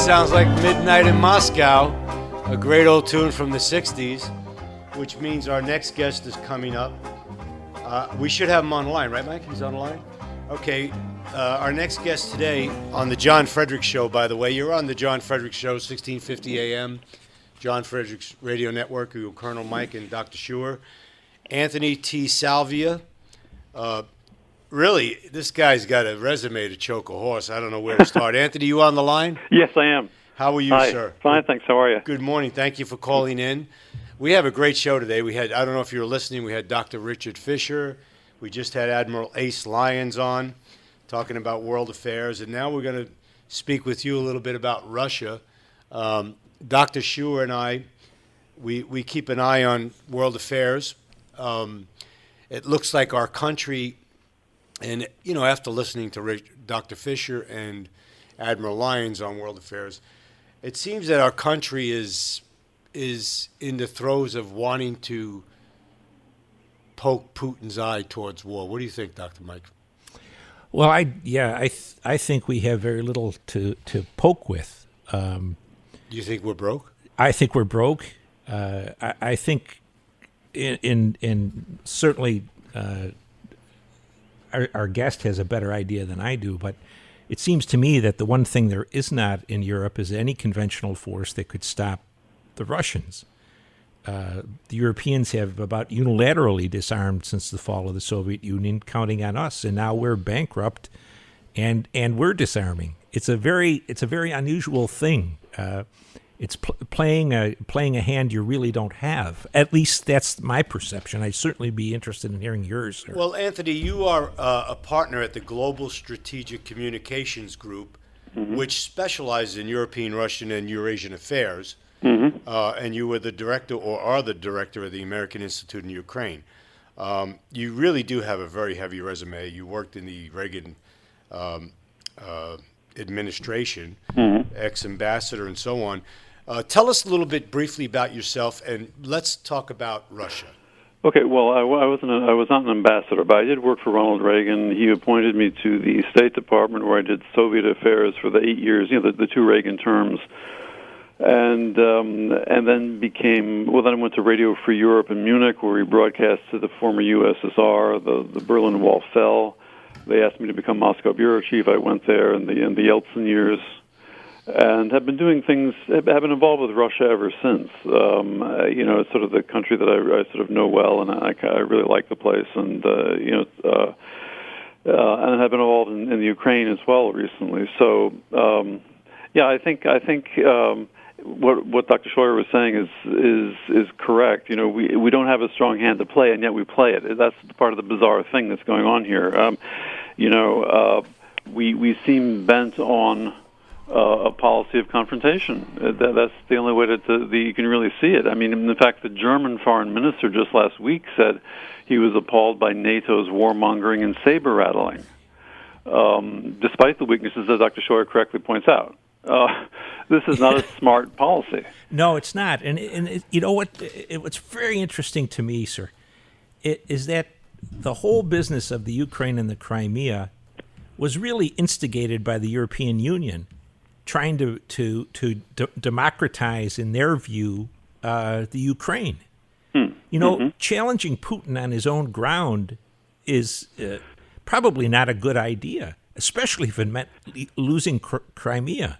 sounds like Midnight in Moscow, a great old tune from the 60s, which means our next guest is coming up. We should have him on the line, right, Mike? He's on the line? Okay. Our next guest today on the John Fredericks Show, by the way. You're on the John Fredericks Show, 1650 a.m., John Fredericks Radio Network, with Colonel Mike and Dr. Schuer. Anthony T. Salvia. Really, this guy's got a resume to choke a horse. I don't know where to start. Anthony, you on the line? Yes, I am. How are you, Hi. sir? Fine, thanks. How are you? Good morning. Thank you for calling in. We have a great show today. We had, I don't know if you were listening, we had Dr. Richard Fisher. We just had Admiral Ace Lyons on talking about world affairs. And now we're going to speak with you a little bit about Russia. Dr. Schuer and I, we keep an eye on world affairs. It looks like our country, and you know, after listening to Dr. Fisher and Admiral Lyons on world affairs, it seems that our country is in the throes of wanting to poke Putin's eye towards war. What do you think, Dr. Mike? Well, I think we have very little to poke with. Do you think we're broke? I think we're broke. I think in certainly our guest has a better idea than I do, but it seems to me that the one thing there is not in Europe is any conventional force that could stop the Russians. The Europeans have about unilaterally disarmed since the fall of the Soviet Union, counting on us, and now we're bankrupt, and we're disarming. It's a very unusual thing. It's playing a hand you really don't have. At least that's my perception. I'd certainly be interested in hearing yours, sir. Well, Anthony, you are a partner at the Global Strategic Communications Group, which specializes in European, Russian, and Eurasian affairs. And you were the director, or are the director, of the American Institute in Ukraine. You really do have a very heavy resume. You worked in the Reagan administration, ex-ambassador, and so on. Tell us a little bit briefly about yourself, and let's talk about Russia. Okay, well, I was not an ambassador, but I did work for Ronald Reagan. He appointed me to the State Department, where I did Soviet affairs for the 8 years, the two Reagan terms. And then then I went to Radio Free Europe in Munich, where we broadcast to the former USSR. The Berlin Wall fell. They asked me to become Moscow bureau chief. I went there in the Yeltsin years, and have been doing things. Have been involved with Russia ever since. It's sort of the country that I sort of know well, and I really like the place. And and have been involved in the Ukraine as well recently. So I think. What Dr. Scheuer was saying is correct. We don't have a strong hand to play, and yet we play it. That's part of the bizarre thing that's going on here. We seem bent on a policy of confrontation. That's the only way that you can really see it. I mean, in fact, the German foreign minister just last week said he was appalled by NATO's warmongering and saber rattling, despite the weaknesses that Dr. Scheuer correctly points out. This is not a smart policy. No, it's not. And you know what? What's very interesting to me, sir, is that the whole business of the Ukraine and the Crimea was really instigated by the European Union, trying to democratize, in their view, the Ukraine. Challenging Putin on his own ground is probably not a good idea, especially if it meant losing Crimea.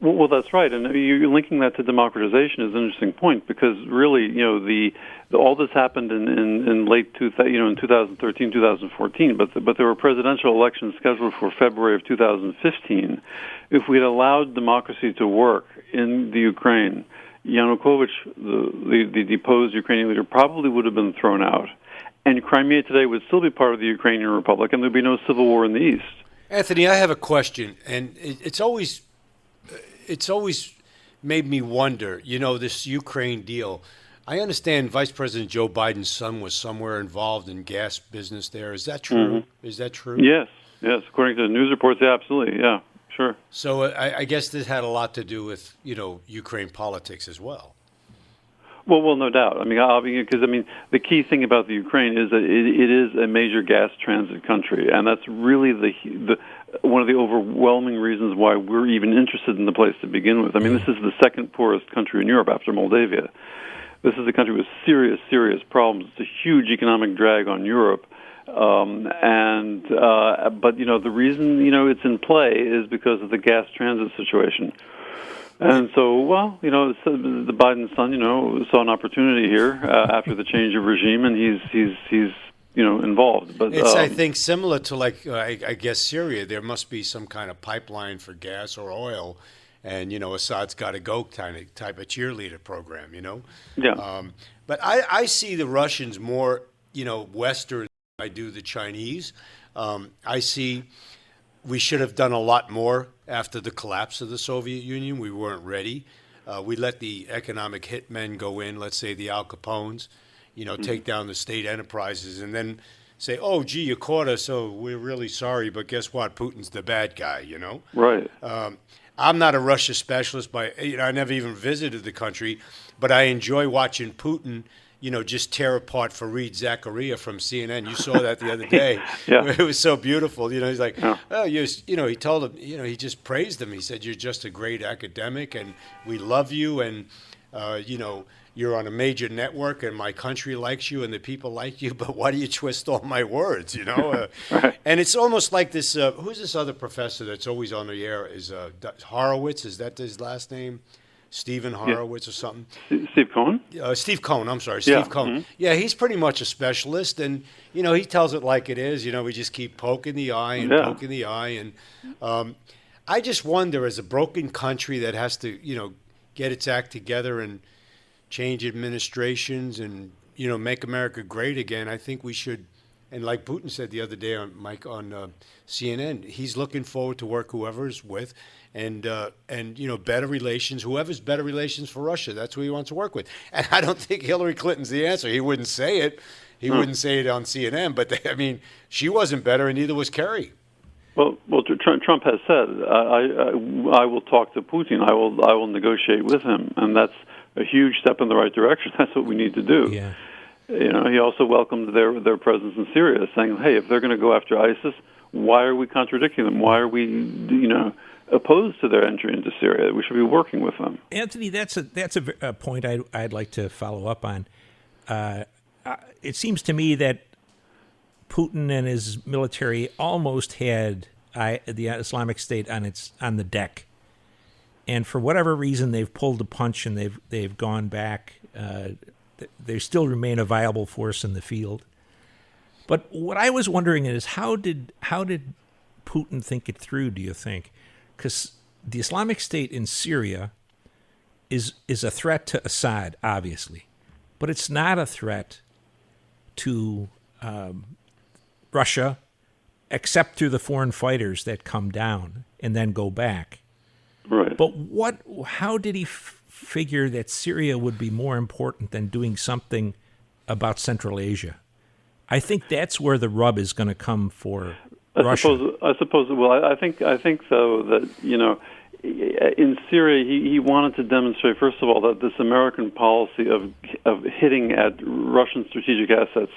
Well, that's right, and you're linking that to democratization is an interesting point, because really, all this happened in late 2013, 2014, but there were presidential elections scheduled for February of 2015. If we had allowed democracy to work in the Ukraine, Yanukovych, the deposed Ukrainian leader, probably would have been thrown out, and Crimea today would still be part of the Ukrainian Republic, and there'd be no civil war in the east. Anthony, I have a question, and it's always made me wonder, this Ukraine deal. I understand Vice President Joe Biden's son was somewhere involved in gas business there. Is that true? Is that true? Yes. According to the news reports, yeah, absolutely. Yeah, sure. So I guess this had a lot to do with, Ukraine politics as well. Well, no doubt. Because the key thing about the Ukraine is that it is a major gas transit country, and that's really one one of the overwhelming reasons why we're even interested in the place to begin with. I mean, this is the second poorest country in Europe after Moldavia. This is a country with serious, serious problems. It's a huge economic drag on Europe. But the reason, it's in play is because of the gas transit situation. And so, the Biden son, saw an opportunity here after the change of regime, and he's involved. But it's, I think, similar to I guess Syria. There must be some kind of pipeline for gas or oil, and Assad's got to go type of cheerleader program. Yeah. But I see the Russians more Western than I do the Chinese. I see we should have done a lot more after the collapse of the Soviet Union. We weren't ready. We let the economic hitmen go in, let's say the Al Capones, take down the state enterprises and then say, oh, gee, you caught us, so we're really sorry, but guess what? Putin's the bad guy, Right. I'm not a Russia specialist, but I never even visited the country, but I enjoy watching Putin just tear apart Fareed Zakaria from CNN. You saw that the other day. Yeah. It was so beautiful. He's like, yeah. oh, he told him, he just praised him. He said, you're just a great academic and we love you. And, you're on a major network and my country likes you and the people like you, but why do you twist all my words, Right. And it's almost like this, who's this other professor that's always on the air is Horowitz. Is that his last name? Stephen Horowitz or something? Steve Cohen? Steve Cohen, I'm sorry, Steve Cohen. Mm-hmm. Yeah, he's pretty much a specialist, and, he tells it like it is. We just keep poking the eye and poking the eye. And I just wonder, as a broken country that has to, get its act together and change administrations and, make America great again, I think we should, and like Putin said the other day on CNN, he's looking forward to work whoever's with, and better relations. Whoever's better relations for Russia, that's who he wants to work with. And I don't think Hillary Clinton's the answer. He wouldn't say it. He wouldn't say it on CNN. But she wasn't better, and neither was Kerry. Well, Trump has said, I will talk to Putin. I will negotiate with him, and that's a huge step in the right direction. That's what we need to do. Yeah. He also welcomed their presence in Syria, saying, "Hey, if they're going to go after ISIS, why are we contradicting them? Why are we, opposed to their entry into Syria? We should be working with them." Anthony, that's a point I'd like to follow up on. It seems to me that Putin and his military almost had the Islamic State on the deck, and for whatever reason, they've pulled the punch and they've gone back. They still remain a viable force in the field. But what I was wondering is how did Putin think it through, do you think? Because the Islamic State in Syria is a threat to Assad, obviously, but it's not a threat to Russia, except through the foreign fighters that come down and then go back. Right. But how did he figure that Syria would be more important than doing something about Central Asia? I think that's where the rub is going to come for Russia. I suppose. Well, I think though that in Syria he wanted to demonstrate first of all that this American policy of hitting at Russian strategic assets,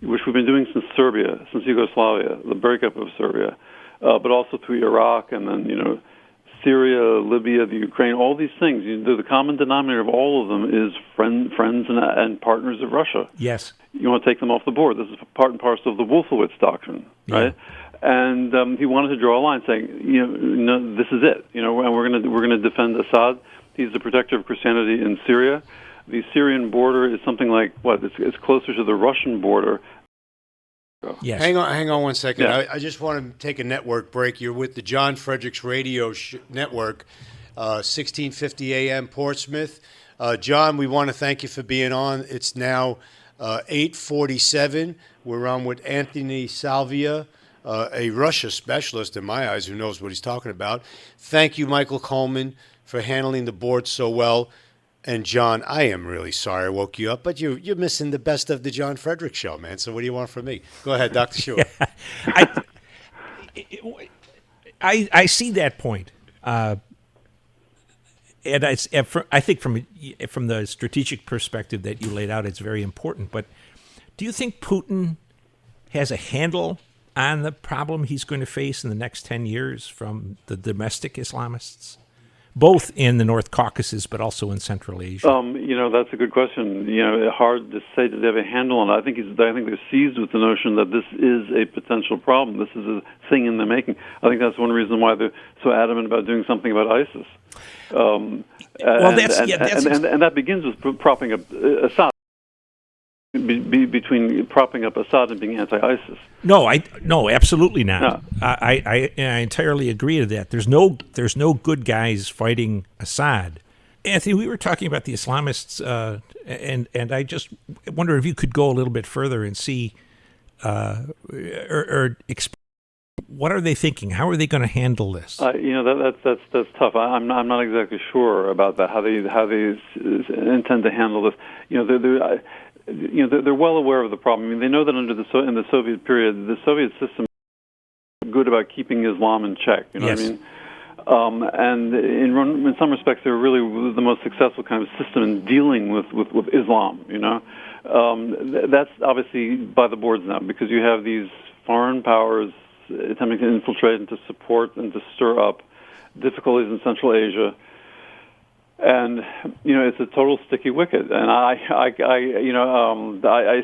which we've been doing since Serbia, since Yugoslavia, the breakup of Serbia, but also through Iraq and then Syria, Libya, the Ukraine, all these things. The common denominator of all of them is friends and partners of Russia. Yes. You want to take them off the board. This is part and parcel of the Wolfowitz doctrine, right? And he wanted to draw a line saying, this is it. And we're going to defend Assad. He's the protector of Christianity in Syria. The Syrian border is something like it's closer to the Russian border. Yes. Hang on one second. Yeah. I just want to take a network break. You're with the John Fredericks Radio Network, 1650 AM Portsmouth. John, we want to thank you for being on. It's now 8:47. We're on with Anthony Salvia, a Russia specialist in my eyes who knows what he's talking about. Thank you, Michael Coleman, for handling the board so well. And John, I am really sorry I woke you up, but you're missing the best of the John Fredericks Show, man. So what do you want from me? Go ahead, Dr. Shore. I see that point, and I think from the strategic perspective that you laid out, it's very important. But do you think Putin has a handle on the problem he's going to face in the next 10 years from the domestic Islamists, both in the North Caucasus but also in Central Asia? That's a good question. Hard to say that they have a handle on it. I think they're seized with the notion that this is a potential problem. This is a thing in the making. I think that's one reason why they're so adamant about doing something about ISIS. And that begins with propping up Assad. Between propping up Assad and being anti-ISIS. No, absolutely not. No. I entirely agree to that. There's no good guys fighting Assad. Anthony, we were talking about the Islamists, and I just wonder if you could go a little bit further and see, or explain, what are they thinking? How are they going to handle this? That's tough. I'm not exactly sure about that. How they intend to handle this. They're well aware of the problem. I mean, they know that in the Soviet period, the Soviet system was good about keeping Islam in check. You know yes. what I mean? And in some respects, they're really the most successful kind of system in dealing with Islam. That's obviously by the boards now because you have these foreign powers attempting to infiltrate and to support and to stir up difficulties in Central Asia. And it's a total sticky wicket, and I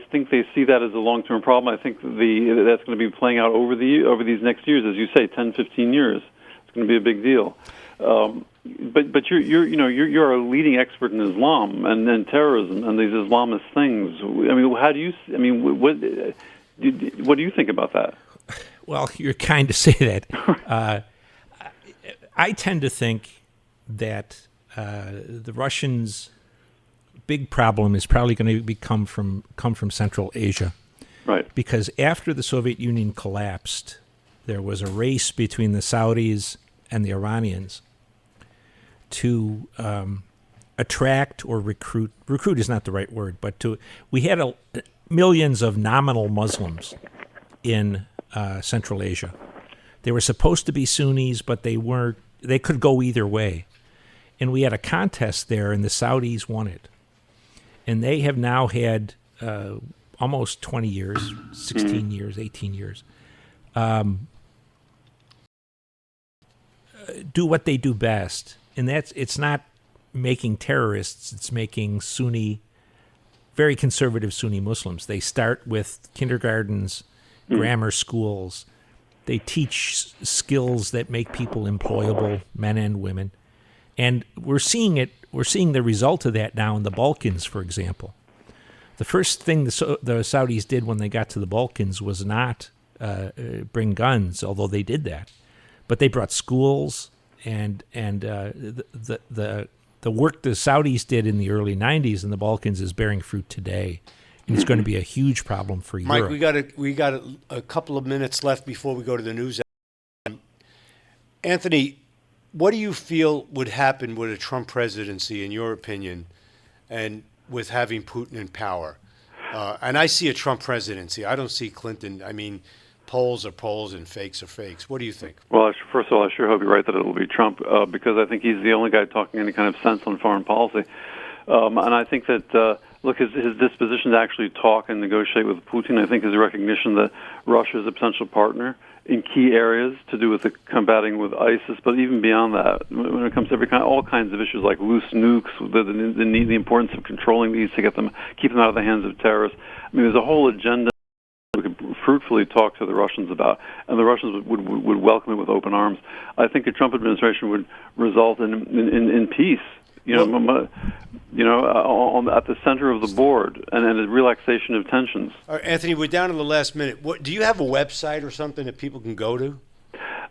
think they see that as a long-term problem. I think that's going to be playing out over these next years, as you say, 10, 15 years. It's going to be a big deal. But you're a leading expert in Islam and terrorism and these Islamist things. I mean, what do you think about that? Well, you're kind to say that. I tend to think that the Russians' big problem is probably going to come from Central Asia, right? Because after the Soviet Union collapsed, there was a race between the Saudis and the Iranians to attract or recruit. Recruit is not the right word, but we had millions of nominal Muslims in Central Asia. They were supposed to be Sunnis, but they weren't. They could go either way. And we had a contest there, and the Saudis won it. And they have now had almost 20 years, 16 years, 18 years, do what they do best. And it's not making terrorists, it's making very conservative Sunni Muslims. They start with kindergartens, grammar schools. They teach skills that make people employable, men and women. And we're seeing the result of that now in the Balkans, for example. The first thing the Saudis did when they got to the Balkans was not bring guns, although they did that, but they brought schools and the work the Saudis did in the early '90s in the Balkans is bearing fruit today, and it's going to be a huge problem for Mike, Europe. we got a couple of minutes left before we go to the news. Anthony, what do you feel would happen with a Trump presidency, in your opinion, and with having Putin in power? And I see a Trump presidency. I don't see Clinton. I mean, polls are polls and fakes are fakes. What do you think? Well, first of all, I sure hope you're right that it will be Trump because I think he's the only guy talking any kind of sense on foreign policy. And I think that, his disposition to actually talk and negotiate with Putin, I think, is a recognition that Russia is a potential partner in key areas to do with the combating with ISIS, but even beyond that, when it comes to all kinds of issues like loose nukes, the importance of controlling these to keep them out of the hands of terrorists. I mean, there's a whole agenda we could fruitfully talk to the Russians about, and the Russians would welcome it with open arms. I think a Trump administration would result in peace. At the center of the board, and a relaxation of tensions. All right, Anthony, we're down to the last minute. Do you have a website or something that people can go to?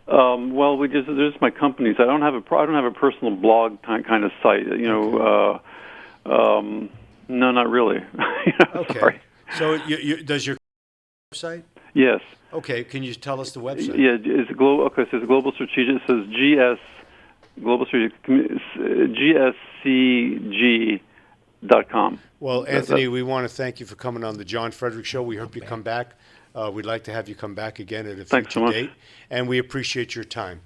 Well, there's my companies. I don't have a personal blog kind of site. No, not really. Okay. Sorry. So, does your website? Yes. Okay. Can you tell us the website? Yeah, it's global. Okay, so it's global strategic. It says GS. Global Strategic, GSCG.com. Well, Anthony, we want to thank you for coming on the John Fredericks Show. We hope you come back. We'd like to have you come back again at a future date. And we appreciate your time.